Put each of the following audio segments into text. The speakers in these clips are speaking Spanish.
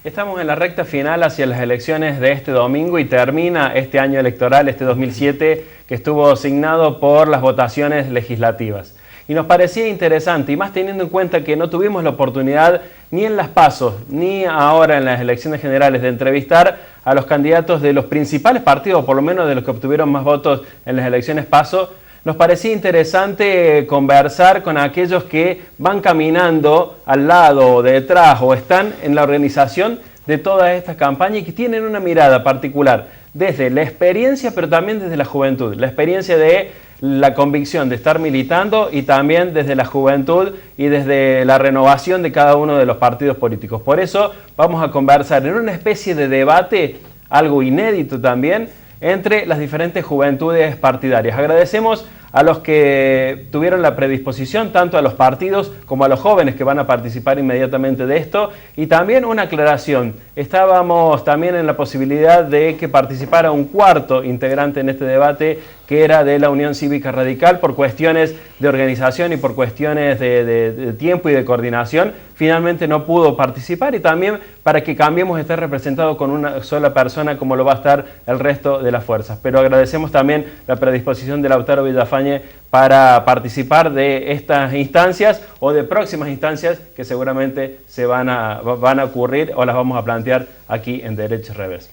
Estamos en la recta final hacia las elecciones de este domingo y termina este año electoral, este 2007, que estuvo asignado por las votaciones legislativas. Y nos parecía interesante, y más teniendo en cuenta que no tuvimos la oportunidad ni en las PASO, ni ahora en las elecciones generales, de entrevistar a los candidatos de los principales partidos, por lo menos de los que obtuvieron más votos en las elecciones PASO. Nos parecía interesante conversar con aquellos que van caminando al lado o detrás o están en la organización de todas estas campañas y que tienen una mirada particular desde la experiencia, pero también desde la juventud. La experiencia de la convicción de estar militando y también desde la juventud y desde la renovación de cada uno de los partidos políticos. Por eso vamos a conversar en una especie de debate, algo inédito también, entre las diferentes juventudes partidarias. Agradecemos a los que tuvieron la predisposición, tanto a los partidos como a los jóvenes que van a participar inmediatamente de esto. Y también una aclaración, estábamos también en la posibilidad de que participara un cuarto integrante en este debate, que era de la Unión Cívica Radical, por cuestiones de organización y por cuestiones de tiempo y de coordinación. Finalmente no pudo participar, y también para que Cambiemos esté representado con una sola persona, como lo va a estar el resto de las fuerzas. Pero agradecemos también la predisposición de Lautaro Villafañe para participar de estas instancias o de próximas instancias que seguramente van a ocurrir o las vamos a plantear aquí en Derecho Revés.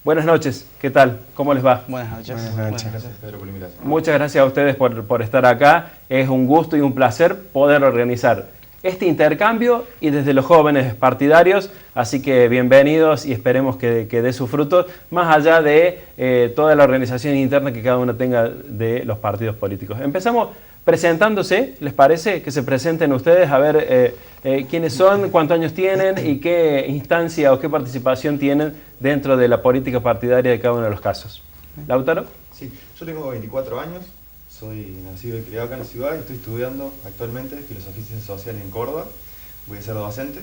Buenas noches, ¿qué tal? ¿Cómo les va? Buenas noches. Buenas noches. Gracias, Pedro, por la invitación. Muchas gracias a ustedes por estar acá. Es un gusto y un placer poder organizar este intercambio y desde los jóvenes partidarios, así que bienvenidos y esperemos que dé sus frutos, más allá de toda la organización interna que cada uno tenga de los partidos políticos. Empezamos presentándose, ¿les parece? Que se presenten ustedes, a ver quiénes son, cuántos años tienen y qué instancia o qué participación tienen dentro de la política partidaria de cada uno de los casos. ¿Lautaro? Sí, yo tengo 24 años. Soy nacido y criado acá en la ciudad y estoy estudiando actualmente Filosofía y Ciencias Sociales en Córdoba. Voy a ser docente.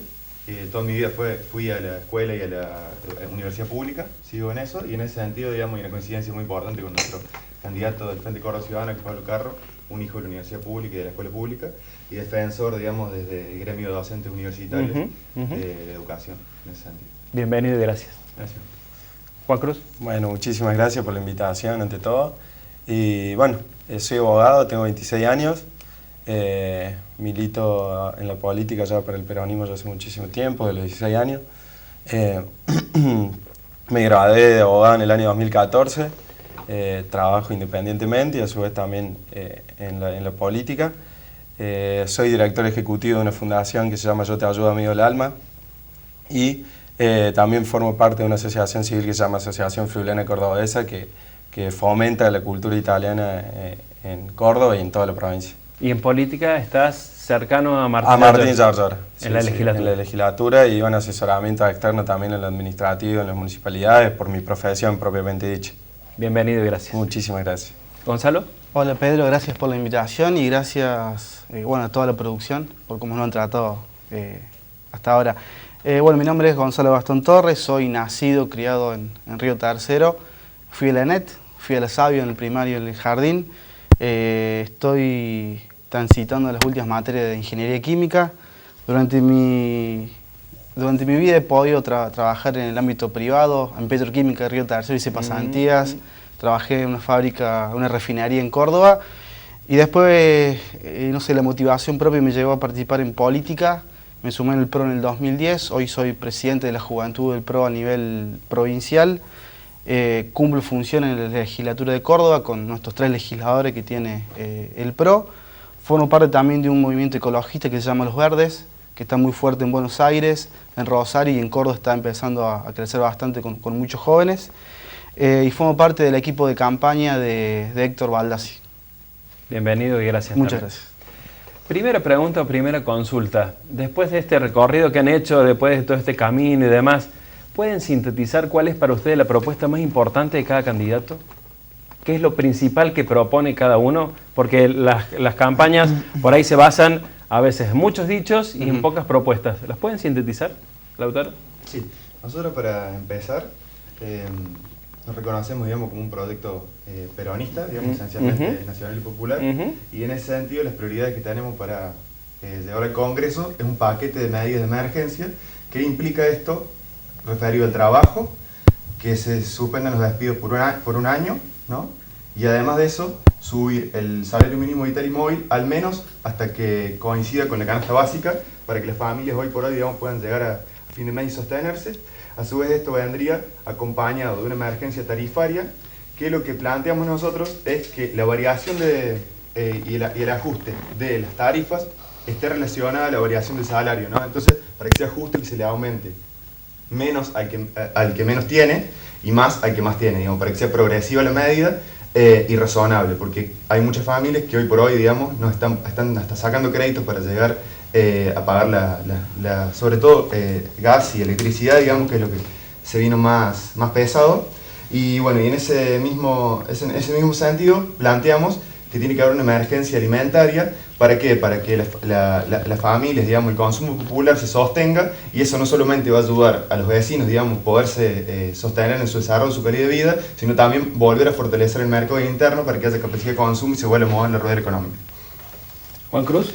Toda mi vida fui a la escuela y a la universidad pública, sigo en eso, y en ese sentido, digamos, hay una coincidencia muy importante con nuestro candidato del Frente Córdoba Ciudadana, que es Pablo Carro, un hijo de la universidad pública y de la escuela pública, y defensor, digamos, desde el gremio de docentes universitarios de educación, en ese sentido. Bienvenido y gracias. Gracias. Juan Cruz. Bueno, muchísimas gracias por la invitación, ante todo. Y bueno, soy abogado, tengo 26 años, milito en la política ya para el peronismo ya hace muchísimo tiempo, de los 16 años. Me gradué de abogado en el año 2014, trabajo independientemente y a su vez también en la política. Soy director ejecutivo de una fundación que se llama Yo Te Ayudo, Amigo del Alma, y también formo parte de una asociación civil que se llama Asociación Friulana Cordobesa, que fomenta la cultura italiana en Córdoba y en toda la provincia. ¿Y en política estás cercano a Martín? A Martín Giorgione, en la legislatura. En la legislatura, y un asesoramiento externo también en lo administrativo, en las municipalidades, por mi profesión propiamente dicha. Bienvenido y gracias. Muchísimas gracias. ¿Gonzalo? Hola Pedro, gracias por la invitación y gracias a toda la producción por cómo nos han tratado hasta ahora. Mi nombre es Gonzalo Gastón Torres, soy nacido, criado en Río Tercero, fui a la ENET, fui a la Sabio en el primario y en el jardín. Estoy transitando las últimas materias de ingeniería química. Durante mi vida he podido trabajar en el ámbito privado, en petroquímica de Río Tercero, hice pasantías, trabajé en una fábrica, una refinería en Córdoba, y después, la motivación propia me llevó a participar en política. Me sumé en el PRO en el 2010, hoy soy presidente de la Juventud del PRO a nivel provincial. Cumplo funciones en la legislatura de Córdoba con nuestros 3 legisladores que tiene el PRO. Formo parte también de un movimiento ecologista que se llama Los Verdes, que está muy fuerte en Buenos Aires, en Rosario y en Córdoba está empezando a crecer bastante con muchos jóvenes. Y formo parte del equipo de campaña de Héctor Baldassi. Bienvenido y gracias. Muchas gracias. Primera pregunta o primera consulta. Después de este recorrido que han hecho, después de todo este camino y demás, ¿pueden sintetizar cuál es para ustedes la propuesta más importante de cada candidato? ¿Qué es lo principal que propone cada uno? Porque las campañas por ahí se basan a veces en muchos dichos y en pocas propuestas. ¿Las pueden sintetizar, Lautaro? Sí, nosotros para empezar nos reconocemos, digamos, como un proyecto peronista, digamos, esencialmente nacional y popular, y en ese sentido las prioridades que tenemos para llevar al Congreso es un paquete de medidas de emergencia ¿Qué implica esto? Referido al trabajo, que se suspendan los despidos por un año, ¿no? Y además de eso, subir el salario mínimo vital y móvil al menos hasta que coincida con la canasta básica, para que las familias hoy por hoy, digamos, puedan llegar a fin de mes y sostenerse. A su vez, esto vendría acompañado de una emergencia tarifaria, que lo que planteamos nosotros es que la variación y el ajuste de las tarifas esté relacionada a la variación del salario, ¿no? Entonces, para que sea justo, que se le aumente menos al que menos tiene y más al que más tiene, digamos, para que sea progresiva la medida y razonable, porque hay muchas familias que hoy por hoy, digamos, no están hasta sacando créditos para llegar a pagar sobre todo gas y electricidad, digamos, que es lo que se vino más pesado. Y bueno, y en ese mismo sentido planteamos que tiene que haber una emergencia alimentaria. ¿Para qué? Para que las familias, digamos, el consumo popular se sostenga, y eso no solamente va a ayudar a los vecinos, digamos, poderse sostener en su desarrollo, su calidad de vida, sino también volver a fortalecer el mercado interno para que haya capacidad de consumo y se vuelva a mover en la rueda económica. Juan Cruz.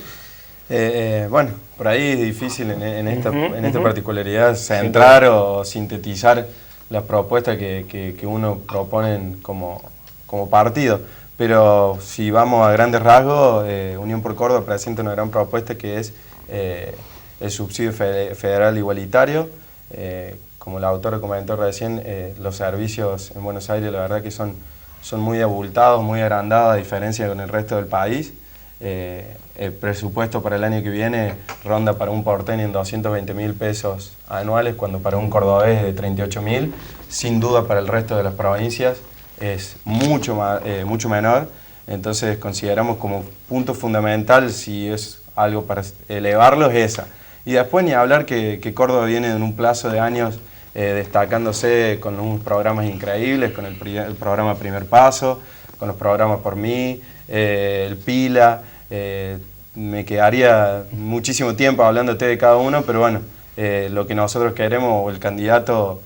Bueno, por ahí es difícil en esta particularidad centrar o sintetizar las propuestas que uno propone como partido. Pero si vamos a grandes rasgos, Unión por Córdoba presenta una gran propuesta, que es el subsidio federal igualitario. Como la autora comentó recién, los servicios en Buenos Aires la verdad que son muy abultados, muy agrandados, a diferencia con el resto del país. El presupuesto para el año que viene ronda para un porteño en 220.000 pesos anuales, cuando para un cordobés de 38.000. Sin duda para el resto de las provincias es mucho menor. Entonces consideramos como punto fundamental, si es algo para elevarlo, es esa. Y después ni hablar que Córdoba viene en un plazo de años destacándose con unos programas increíbles, con el programa Primer Paso, con los programas Por Mí, el Pila. Me quedaría muchísimo tiempo hablándote de cada uno, pero bueno, lo que nosotros queremos, o el candidato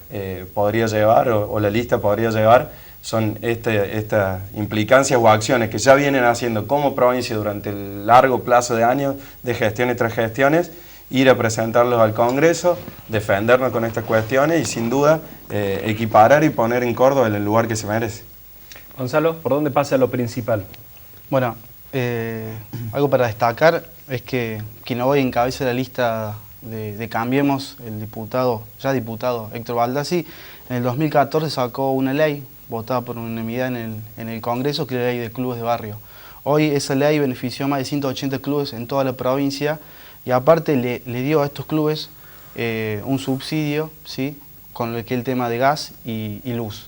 podría llevar, o la lista podría llevar, son estas implicancias o acciones que ya vienen haciendo como provincia durante el largo plazo de años, de gestiones tras gestiones, ir a presentarlos al Congreso, defendernos con estas cuestiones y sin duda equiparar y poner en Córdoba en el lugar que se merece. Gonzalo, ¿por dónde pasa lo principal? Bueno, algo para destacar es que quien hoy encabeza la lista de Cambiemos, el diputado Héctor Baldassi, en el 2014 sacó una ley votada por unanimidad en el Congreso, que es la ley de clubes de barrio. Hoy esa ley benefició a más de 180 clubes en toda la provincia, y aparte le dio a estos clubes un subsidio, ¿sí?, con el tema de gas y luz.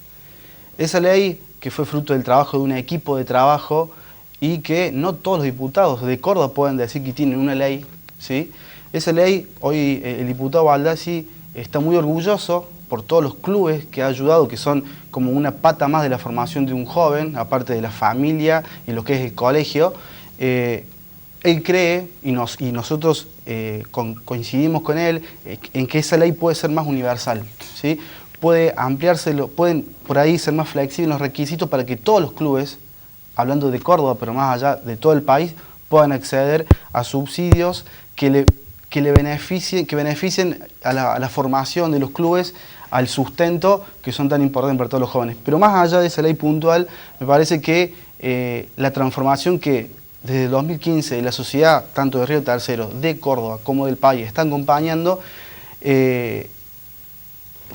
Esa ley, que fue fruto del trabajo de un equipo de trabajo, y que no todos los diputados de Córdoba pueden decir que tienen una ley, ¿sí? Esa ley, hoy el diputado Baldassi está muy orgulloso por todos los clubes que ha ayudado, que son como una pata más de la formación de un joven, aparte de la familia y lo que es el colegio. Él cree, y nosotros coincidimos con él, en que esa ley puede ser más universal, ¿sí? Puede ampliárselo, pueden por ahí ser más flexibles los requisitos para que todos los clubes, hablando de Córdoba, pero más allá de todo el país, puedan acceder a subsidios que beneficien a la formación de los clubes, al sustento, que son tan importantes para todos los jóvenes. Pero más allá de esa ley puntual, me parece que la transformación que desde el 2015 la sociedad, tanto de Río Tercero, de Córdoba, como del país, están acompañando,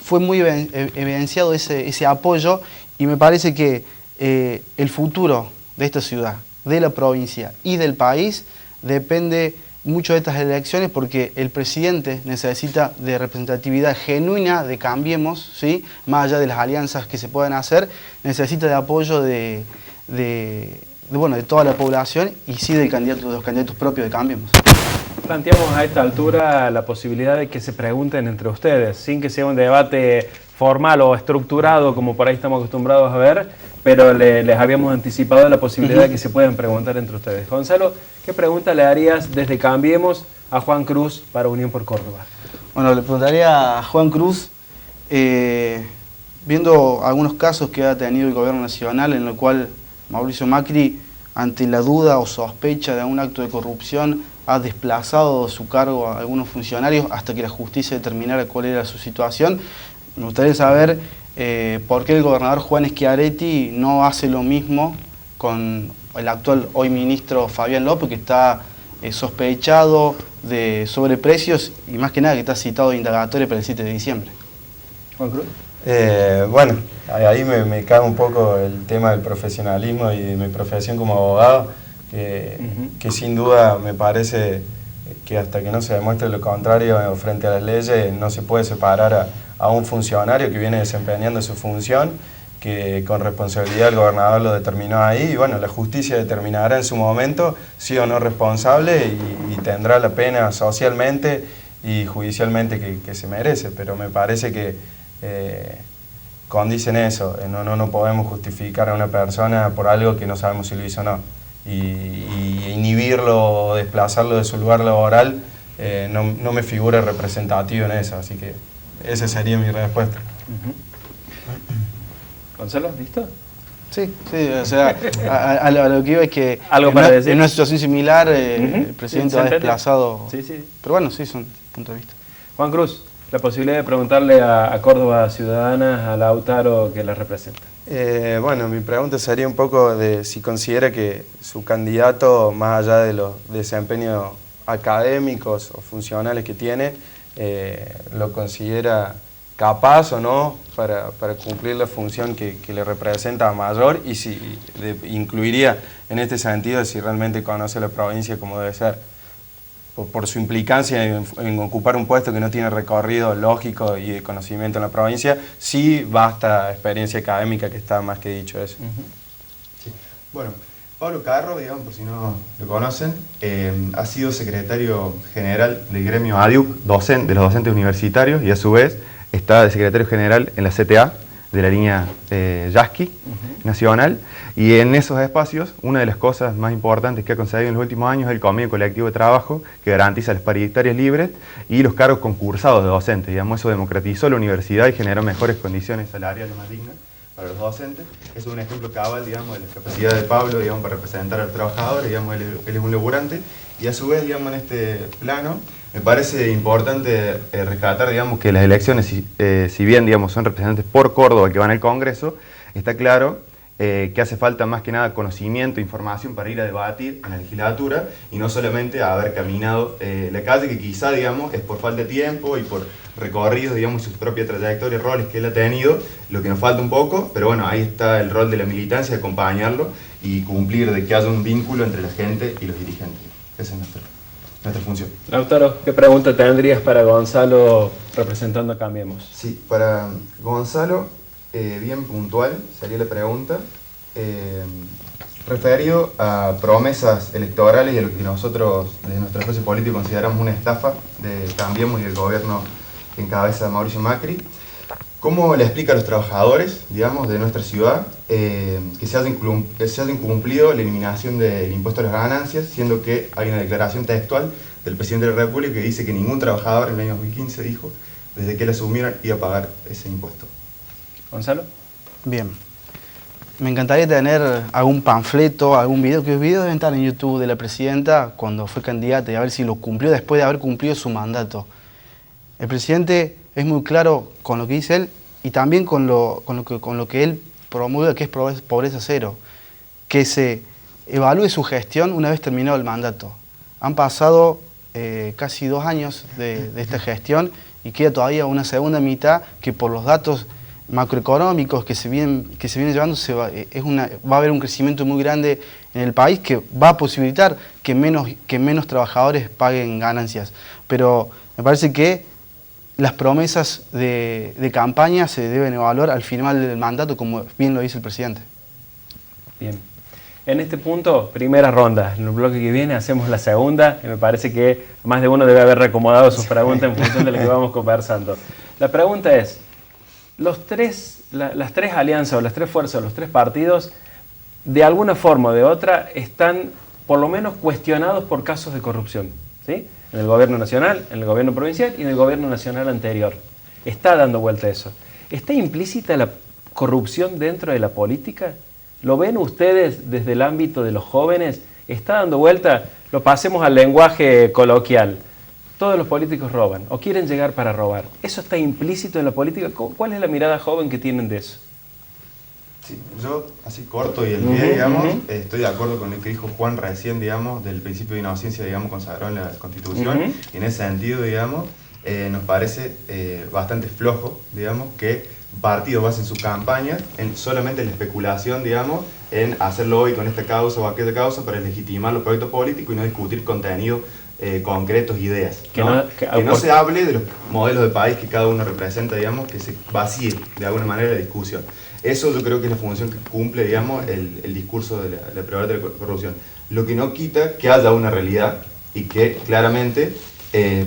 fue muy evidenciado ese apoyo, y me parece que el futuro de esta ciudad, de la provincia y del país depende mucho de estas elecciones, porque el presidente necesita de representatividad genuina de Cambiemos, ¿sí?, más allá de las alianzas que se puedan hacer, necesita de apoyo de toda la población, y sí de los candidatos propios de Cambiemos. Planteamos a esta altura la posibilidad de que se pregunten entre ustedes, sin que sea un debate formal o estructurado como por ahí estamos acostumbrados a ver, pero les habíamos anticipado la posibilidad de que se puedan preguntar entre ustedes. Gonzalo, ¿qué pregunta le harías desde Cambiemos a Juan Cruz para Unión por Córdoba? Bueno, le preguntaría a Juan Cruz, viendo algunos casos que ha tenido el gobierno nacional, en el cual Mauricio Macri, ante la duda o sospecha de un acto de corrupción, ha desplazado su cargo a algunos funcionarios hasta que la justicia determinara cuál era su situación. Me gustaría saber por qué el gobernador Juan Schiaretti no hace lo mismo con el actual hoy ministro Fabián López, que está sospechado de sobreprecios y más que nada que está citado de indagatoria para el 7 de diciembre. Juan Cruz. Bueno, ahí me cae un poco el tema del profesionalismo y de mi profesión como abogado, que sin duda me parece que hasta que no se demuestre lo contrario frente a las leyes no se puede separar a un funcionario que viene desempeñando su función, que con responsabilidad el gobernador lo determinó ahí, y bueno, la justicia determinará en su momento si o no responsable y tendrá la pena socialmente y judicialmente que se merece, pero me parece que condicen eso, no podemos justificar a una persona por algo que no sabemos si lo hizo o no, y inhibirlo o desplazarlo de su lugar laboral no me figura representativo en eso, así que esa sería mi respuesta. Gonzalo, ¿listo? Sí, o sea, a lo que iba es que ¿Algo para decir? En una situación similar el presidente ha desplazado, sí. Pero bueno, sí, son puntos de vista. Juan Cruz, la posibilidad de preguntarle a Córdoba Ciudadana, a Lautaro que la representa. Bueno, mi pregunta sería un poco de si considera que su candidato, más allá de los desempeños académicos o funcionales que tiene, lo considera capaz o no para cumplir la función que le representa a mayor, y si incluiría en este sentido si realmente conoce la provincia como debe ser, por su implicancia en ocupar un puesto que no tiene recorrido lógico y de conocimiento en la provincia, sí basta experiencia académica, que está más que dicho eso. Sí. Bueno, Pablo Carro, digamos, por si no lo conocen, ha sido secretario general del gremio ADIUC, de los docentes universitarios, y a su vez está de secretario general en la CTA, de la línea Yasky nacional, y en esos espacios una de las cosas más importantes que ha conseguido en los últimos años es el convenio colectivo de trabajo, que garantiza las paritarias libres y los cargos concursados de docentes. Digamos, eso democratizó la universidad y generó mejores condiciones salariales más dignas para los docentes. Eso es un ejemplo cabal, digamos, de la capacidad de Pablo, digamos, para representar al trabajador. Digamos, él es un laburante, y a su vez, digamos, en este plano me parece importante rescatar, digamos, que las elecciones, si bien, digamos, son representantes por Córdoba que van al Congreso, está claro que hace falta más que nada conocimiento, información para ir a debatir en la legislatura y no solamente a haber caminado la calle, que quizá, digamos, es por falta de tiempo y por recorridos, digamos, su propia trayectoria y roles que él ha tenido, lo que nos falta un poco, pero bueno, ahí está el rol de la militancia, de acompañarlo y cumplir de que haya un vínculo entre la gente y los dirigentes. Esa es nuestra función. Lautaro, ¿qué pregunta tendrías para Gonzalo representando a Cambiemos? Sí, para Gonzalo, bien puntual sería la pregunta, referido a promesas electorales y a lo que nosotros desde nuestro espacio político consideramos una estafa de Cambiemos y del gobierno que encabeza Mauricio Macri. ¿Cómo le explica a los trabajadores, digamos, de nuestra ciudad que se haya incumplido la eliminación del impuesto a las ganancias, siendo que hay una declaración textual del presidente de la República que dice que ningún trabajador en el año 2015 dijo, desde que él asumiera, iba a pagar ese impuesto? Gonzalo. Bien. Me encantaría tener algún panfleto, algún video, que los videos deben estar en YouTube de la presidenta cuando fue candidata, y a ver si lo cumplió después de haber cumplido su mandato. El presidente es muy claro con lo que dice él y también con lo que él promueve, que es pobreza cero, que se evalúe su gestión una vez terminado el mandato. Han pasado casi 2 años de esta gestión y queda todavía una segunda mitad que, por los datos macroeconómicos que se vienen llevando, va a haber un crecimiento muy grande en el país que va a posibilitar que menos trabajadores paguen ganancias. Pero me parece que las promesas de campaña se deben evaluar al final del mandato, como bien lo dice el presidente. Bien. En este punto, primera ronda. En el bloque que viene hacemos la segunda, y me parece que más de uno debe haber reacomodado sus preguntas en función de lo que vamos conversando. La pregunta es, las tres alianzas o las tres fuerzas, los tres partidos, de alguna forma o de otra, están por lo menos cuestionados por casos de corrupción, ¿sí? En el gobierno nacional, en el gobierno provincial y en el gobierno nacional anterior. Está dando vuelta eso. ¿Está implícita la corrupción dentro de la política? ¿Lo ven ustedes desde el ámbito de los jóvenes? ¿Está dando vuelta lo pasemos al lenguaje coloquial. Todos los políticos roban o quieren llegar para robar. ¿Eso está implícito en la política? ¿Cuál es la mirada joven que tienen de eso? Sí, yo, así corto y el pie, digamos, estoy de acuerdo con lo que dijo Juan recién, digamos, del principio de inocencia, digamos, consagrado en la Constitución. Y en ese sentido, digamos, nos parece bastante flojo, digamos, que partidos basen su campaña solamente en la especulación, digamos, en hacerlo hoy con esta causa o aquella causa para legitimar los proyectos políticos y no discutir contenidos concretos, ideas. Que no se hable de los modelos de país que cada uno representa, digamos, que se vacíe de alguna manera la discusión. Eso yo creo que es la función que cumple, digamos, el discurso de la prioridad de la corrupción. Lo que no quita que haya una realidad y que claramente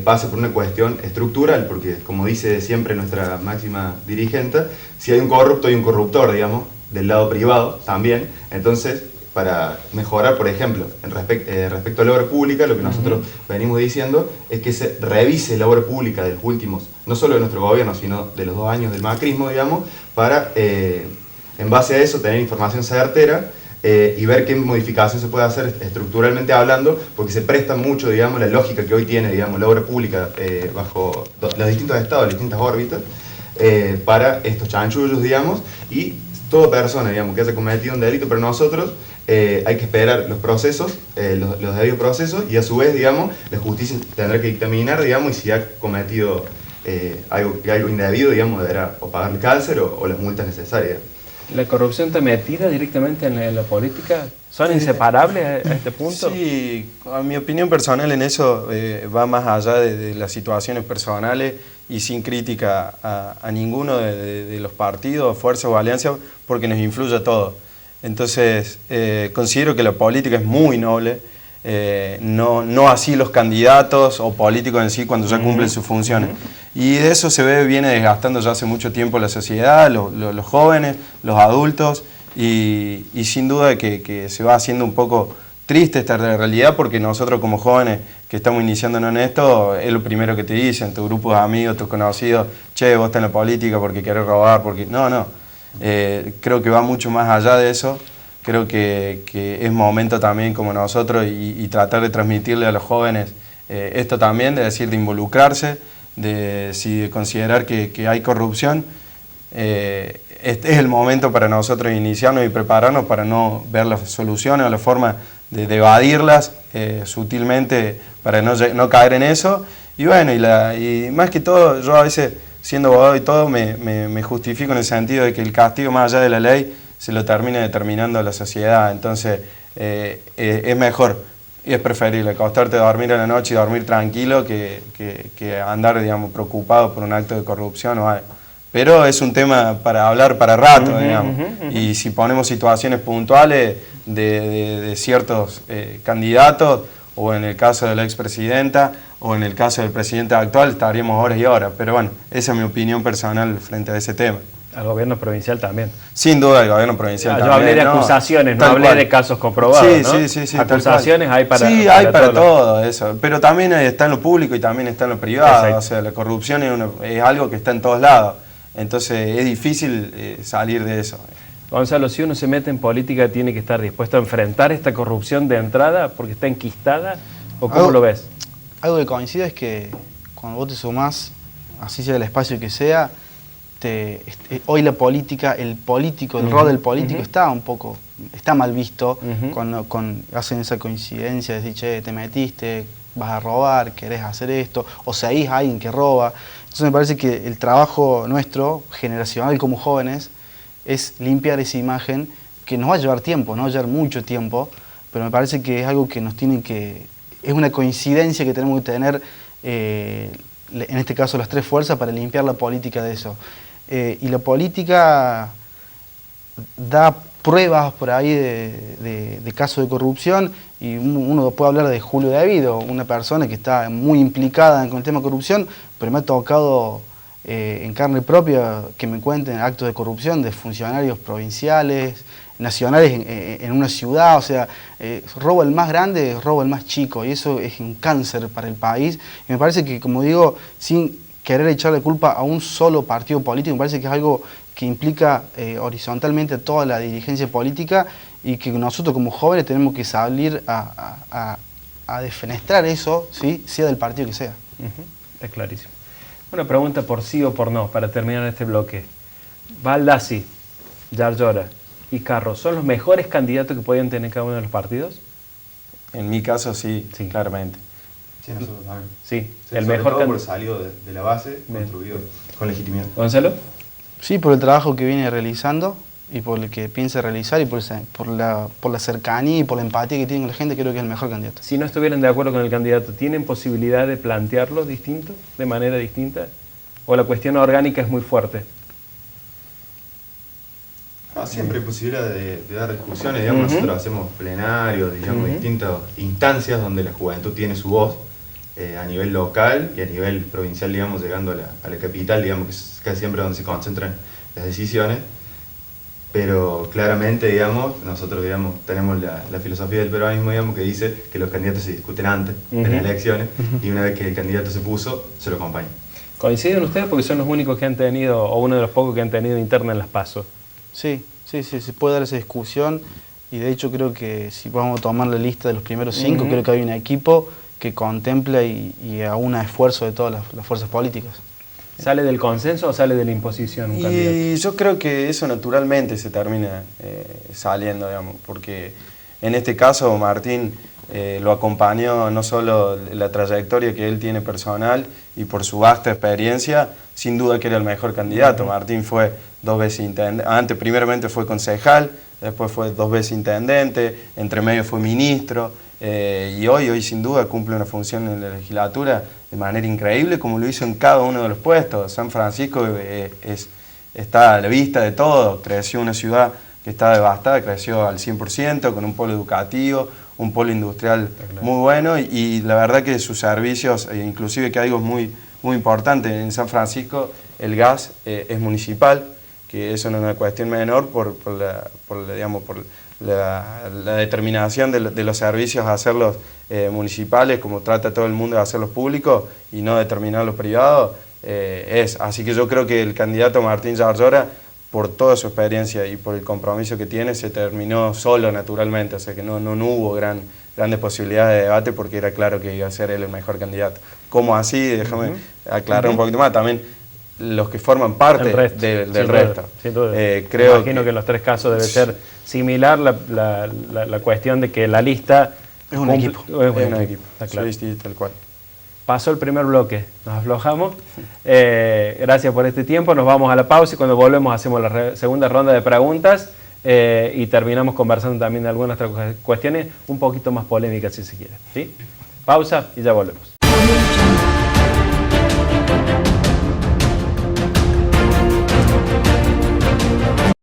pase por una cuestión estructural, porque como dice siempre nuestra máxima dirigente, si hay un corrupto hay un corruptor, digamos, del lado privado también. Entonces, para mejorar, por ejemplo, respecto a la obra pública, lo que nosotros venimos diciendo es que se revise la obra pública de los últimos, no solo de nuestro gobierno, sino de los 2 años del macrismo, digamos, para, en base a eso, tener información certera y ver qué modificación se puede hacer estructuralmente hablando, porque se presta mucho, digamos, la lógica que hoy tiene, digamos, la obra pública bajo los distintos estados, las distintas órbitas, para estos chanchullos, digamos, y toda persona, digamos, que haya cometido un delito, pero nosotros hay que esperar los procesos, los debidos procesos, y a su vez, digamos, la justicia tendrá que dictaminar, digamos, y si ha cometido algo indebido, digamos, deberá o pagarle cárcel o las multas necesarias. ¿La corrupción está metida directamente en la política? ¿Son inseparables a este punto? Sí, a mi opinión personal en eso va más allá de las situaciones personales y sin crítica a ninguno de los partidos, fuerzas o alianzas, porque nos influye a todos. Entonces, considero que la política es muy noble, no así los candidatos o políticos en sí cuando ya cumplen sus funciones. Y de eso viene desgastando ya hace mucho tiempo la sociedad, los jóvenes, los adultos, y sin duda que se va haciendo un poco triste esta realidad, porque nosotros como jóvenes que estamos iniciándonos en esto, es lo primero que te dicen, tu grupo de amigos, tus conocidos, che, vos estás en la política porque querés robar, porque... No. Creo que va mucho más allá de eso. Creo que es momento también como nosotros y tratar de transmitirle a los jóvenes esto también, de decir, de involucrarse, de considerar que hay corrupción. Este es el momento para nosotros iniciarnos y prepararnos para no ver las soluciones o la forma de evadirlas sutilmente para no caer en eso. Y bueno, y más que todo, yo a veces, siendo abogado y todo, me justifico en el sentido de que el castigo más allá de la ley se lo termina determinando la sociedad. Entonces es mejor y es preferible acostarte a dormir en la noche y dormir tranquilo que andar, digamos, preocupado por un acto de corrupción o algo. Pero es un tema para hablar para rato, digamos. Y si ponemos situaciones puntuales de ciertos candidatos, o en el caso de la expresidenta, o en el caso del presidente actual, estaríamos horas y horas. Pero bueno, esa es mi opinión personal frente a ese tema. Al gobierno provincial también. Sin duda, el gobierno provincial también. Yo hablé de acusaciones, no hablé de casos comprobados, ¿no? Sí. Acusaciones hay para sí, hay para todo eso. Pero también está en lo público y también está en lo privado. Exacto. O sea, la corrupción es algo que está en todos lados. Entonces es difícil salir de eso. Gonzalo, si uno se mete en política, ¿tiene que estar dispuesto a enfrentar esta corrupción de entrada porque está enquistada? ¿O cómo lo ves? Algo que coincide es que cuando vos te sumás, así sea el espacio que sea, hoy la política, el rol del político está mal visto cuando hacen esa coincidencia de decir, che, te metiste, vas a robar, querés hacer esto, o seguís a alguien que roba. Entonces me parece que el trabajo nuestro, generacional como jóvenes, es limpiar esa imagen que nos va a llevar tiempo, nos va a llevar mucho tiempo, pero me parece que es algo que es una coincidencia que tenemos que tener, en este caso las 3 fuerzas, para limpiar la política de eso. Y la política da pruebas por ahí de casos de corrupción, y uno puede hablar de Julio Devido, una persona que está muy implicada con el tema de corrupción, pero me ha tocado en carne propia que me cuenten actos de corrupción de funcionarios provinciales, nacionales en una ciudad. O sea, robo el más grande, robo el más chico, y eso es un cáncer para el país. Y me parece que, como digo, sin querer echarle culpa a un solo partido político, me parece que es algo que implica horizontalmente a toda la dirigencia política, y que nosotros como jóvenes tenemos que salir a a defenestrar eso, ¿sí? Sea del partido que sea. Es clarísimo. Una pregunta por sí o por no, para terminar este bloque. Baldassi, Yarlora y Carro, ¿son los mejores candidatos que podían tener cada uno de los partidos? En mi caso sí, Sí. claramente. Sí, nosotros también. Sí, Sí, el sobre mejor todo porque candidato. salió de la base, Bien. construido con legitimidad. Gonzalo. Sí, por el trabajo que viene realizando y por el que piensa realizar y por la cercanía y por la empatía que tiene con la gente, creo que es el mejor candidato. Si no estuvieran de acuerdo con el candidato, ¿tienen posibilidad de plantearlo distinto, de manera distinta? ¿O la cuestión orgánica es muy fuerte? No, siempre hay posibilidad de dar discusiones, digamos, nosotros hacemos plenarios, digamos, distintas instancias donde la juventud tiene su voz a nivel local y a nivel provincial, digamos, llegando a la capital, digamos, que es casi siempre donde se concentran las decisiones. Pero claramente, digamos, nosotros, digamos, tenemos la filosofía del peronismo, digamos, que dice que los candidatos se discuten antes de las elecciones y una vez que el candidato se puso, se lo acompaña. ¿Coinciden ustedes? Porque son los únicos que han tenido, o uno de los pocos que han tenido interna en las PASO. Sí, se puede dar esa discusión y de hecho creo que si vamos a tomar la lista de los primeros 5, creo que hay un equipo que contempla y aúna esfuerzo de todas las fuerzas políticas. ¿Sale del consenso o sale de la imposición un candidato? Y yo creo que eso naturalmente se termina saliendo, digamos, porque en este caso Martín lo acompañó no solo la trayectoria que él tiene personal y por su vasta experiencia, sin duda que era el mejor candidato. Martín fue 2 veces intendente, primeramente fue concejal, después fue 2 veces intendente, entre medio fue ministro, y hoy sin duda cumple una función en la legislatura de manera increíble, como lo hizo en cada uno de los puestos. San Francisco está a la vista de todo, creció una ciudad que estaba devastada, creció al 100%, con un polo educativo, un polo industrial muy bueno, y la verdad que sus servicios, inclusive que algo muy importante en San Francisco, el gas es municipal, que eso no es una cuestión menor por la determinación de los servicios a hacerlos municipales, como trata todo el mundo de hacerlos públicos y no determinar los privados, así que yo creo que el candidato Martín Yarlora, por toda su experiencia y por el compromiso que tiene, se terminó solo naturalmente, o sea que no hubo grandes posibilidades de debate porque era claro que iba a ser él el mejor candidato. ¿Cómo así? Déjame aclarar un poquito más, también los que forman parte del resto. Sin duda. Creo imagino que en los 3 casos debe ser similar la cuestión de que la lista es un equipo. Es un equipo, está claro. Sí, tal cual. Pasó el primer bloque, nos aflojamos. Gracias por este tiempo, nos vamos a la pausa y cuando volvemos hacemos la segunda ronda de preguntas y terminamos conversando también de algunas otras cuestiones un poquito más polémicas si se quiere. ¿Sí? Pausa y ya volvemos.